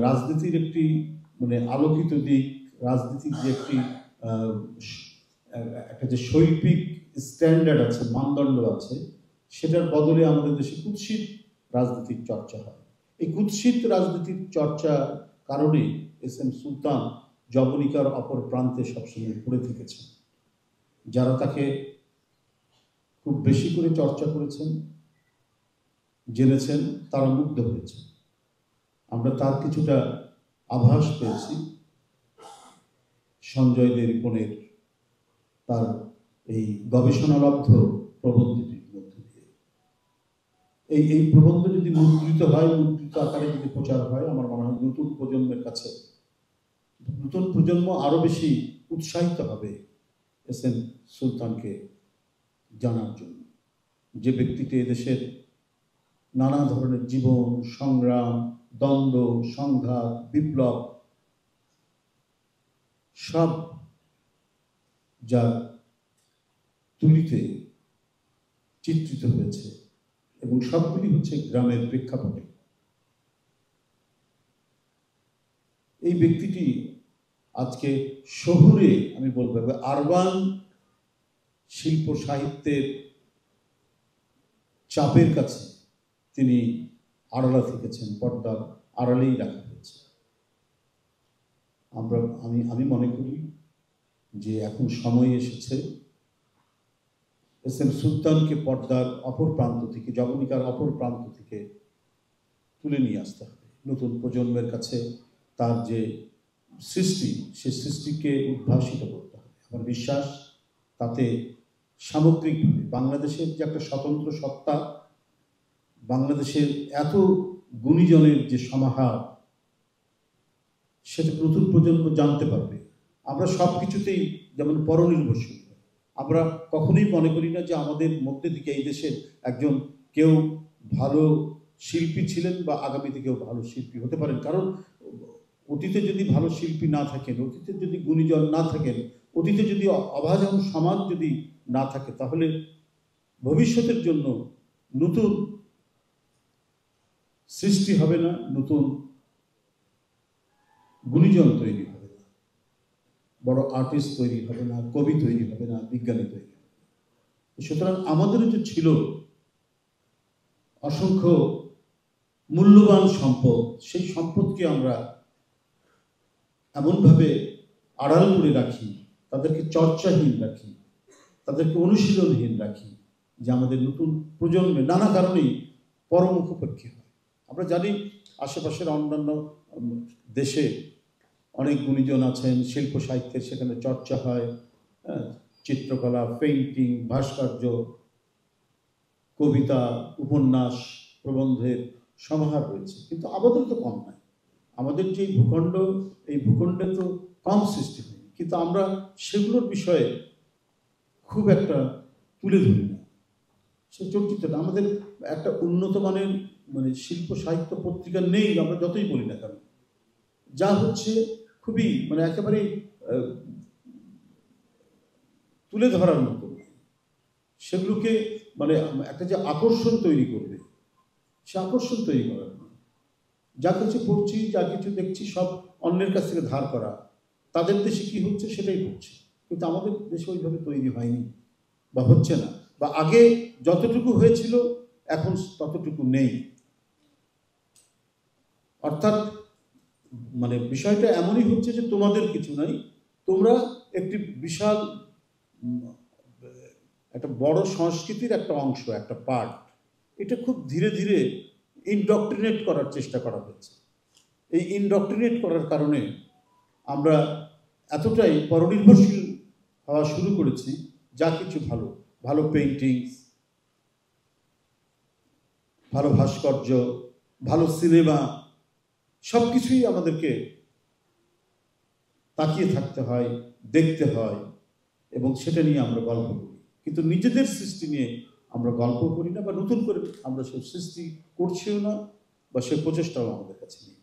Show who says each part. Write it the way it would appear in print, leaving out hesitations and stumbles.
Speaker 1: রাজনীতির একটি মানে আলোকিত দিক, রাজনীতির যে একটি একটা যে শৈল্পিক স্ট্যান্ডার্ড আছে, মানদণ্ড আছে, সেটার বদলে আমাদের দেশে কুৎসিত রাজনীতির চর্চা হয়। এই কুৎসিত রাজনীতির চর্চার কারণে এস এম সুলতান জবনিকার অপর প্রান্তে সবসময় পড়ে থেকেছেন। যারা তাকে খুব বেশি করে চর্চা করেছেন, জেনেছেন, তারা মুগ্ধ হয়েছে। আমরা তার কিছুটা আভাস পেয়েছি সঞ্জয় দে রিপনের তার এই গবেষণালব্ধ প্রবন্ধটির মধ্যে দিয়ে। এই প্রবন্ধ যদি মুদ্রিত হয়, মুদ্রিত আকারে যদি প্রচার হয়, আমার মনে হয় নতুন প্রজন্মের কাছে, নতুন প্রজন্ম আরো বেশি উৎসাহিত হবে এস এম সুলতানকে জানার জন্য। যে ব্যক্তিটি এদেশের নানা ধরনের জীবন, সংগ্রাম, দ্বন্দ্ব, সংঘাত, বিপ্লব সব যার তুলিতে চিত্রিত হয়েছে, এবং সবগুলি হচ্ছে গ্রামের প্রেক্ষাপটে। এই ব্যক্তিটি আজকে শহুরে, আমি বলবো আরবান শিল্প সাহিত্যের চাপের কাছে তিনি আড়ালা থেকেছেন, পর্দার আড়ালেই রাখা হয়েছে। আমি মনে করি যে এখন সময় এসেছে এস এম সুলতানকে পর্দার অপর প্রান্ত থেকে, জবনিকার অপর প্রান্ত থেকে তুলে নিয়ে আসতে হবে। নতুন প্রজন্মের কাছে তার যে সৃষ্টি, সে সৃষ্টিকে উদ্ভাসিত করতে হবে। আমার বিশ্বাস তাতে সামগ্রিকভাবে বাংলাদেশের যে একটা স্বতন্ত্র সত্তা, বাংলাদেশের এত গুণীজনের যে সমাহার, সেটা নতুন প্রজন্ম জানতে পারবে। আমরা সব কিছুতেই যেমন পরনির্ভরশীল, আমরা কখনোই মনে করি না যে আমাদের মধ্যে থেকে এই দেশের একজন কেউ ভালো শিল্পী ছিলেন বা আগামীতে কেউ ভালো শিল্পী হতে পারেন। কারণ অতীতে যদি ভালো শিল্পী না থাকেন, অতীতে যদি গুণীজন না থাকেন, অতীতে যদি অভাজন সমাজ যদি না থাকে, তাহলে ভবিষ্যতের জন্য নতুন সৃষ্টি হবে না, নতুন গুণীজন তৈরি হবে না, বড় আর্টিস্ট তৈরি হবে না, কবি তৈরি হবে না, বিজ্ঞানী তৈরি হবে না। সুতরাং আমাদের যে ছিল অসংখ্য মূল্যবান সম্পদ, সেই সম্পদকে আমরা এমনভাবে আড়াল করে রাখি, তাদেরকে চর্চাহীন রাখি, তাদেরকে অনুশীলনহীন রাখি, যে আমাদের নতুন প্রজন্মে নানা কারণেই পরমুখোপেক্ষী হয়। আমরা জানি আশেপাশের অন্যান্য দেশে অনেক গুণীজন আছেন, শিল্প সাহিত্যের সেখানে চর্চা হয়, চিত্রকলা, পেইন্টিং, ভাস্কর্য, কবিতা, উপন্যাস, প্রবন্ধের সমাহার রয়েছে। কিন্তু আমাদের তো কম নয়, আমাদের যে ভূখণ্ড, এই ভূখণ্ডে তো কম সৃষ্টি হয়নি, কিন্তু আমরা সেগুলোর বিষয়ে খুব একটা তুলে ধরি না, সে চর্চিতটা। আমাদের একটা উন্নত মানের মানে শিল্প সাহিত্য পত্রিকা নেই, আমরা যতই বলি না কেন। যা হচ্ছে খুবই মানে একেবারে তুলে ধরার মতো, সেগুলোকে মানে একটা যে আকর্ষণ তৈরি করবে, সে আকর্ষণ তৈরি করার না। যা কিছু পড়ছি, যা কিছু দেখছি, সব অন্যের কাছ থেকে ধার করা। তাদের দেশে কি হচ্ছে সেটাই হচ্ছে, কিন্তু আমাদের দেশে ওইভাবে তৈরি হয়নি বা হচ্ছে না, বা আগে যতটুকু হয়েছিল এখন ততটুকু নেই। অর্থাৎ মানে বিষয়টা এমনই হচ্ছে যে তোমাদের কিছু নাই, তোমরা একটি বিশাল একটা বড় সংস্কৃতির একটা অংশ, একটা পার্ট। এটা খুব ধীরে ধীরে ইনডক্ট্রিনেট করার চেষ্টা করা হয়েছে। এই ইনডক্ট্রিনেট করার কারণে আমরা এতটাই পরনির্ভরশীল হওয়া শুরু করেছি, যা কিছু ভালো ভালো পেইন্টিংস, ভালো ভাস্কর্য, ভালো সিনেমা, সব কিছুই আমাদেরকে তাকিয়ে থাকতে হয়, দেখতে হয়, এবং সেটা নিয়ে আমরা গল্প করি। কিন্তু নিজেদের সৃষ্টি নিয়ে আমরা গল্প করি না, বা নতুন করে আমরা সে সৃষ্টি করছিও না, বা সে প্রচেষ্টাও আমাদের কাছে নেই।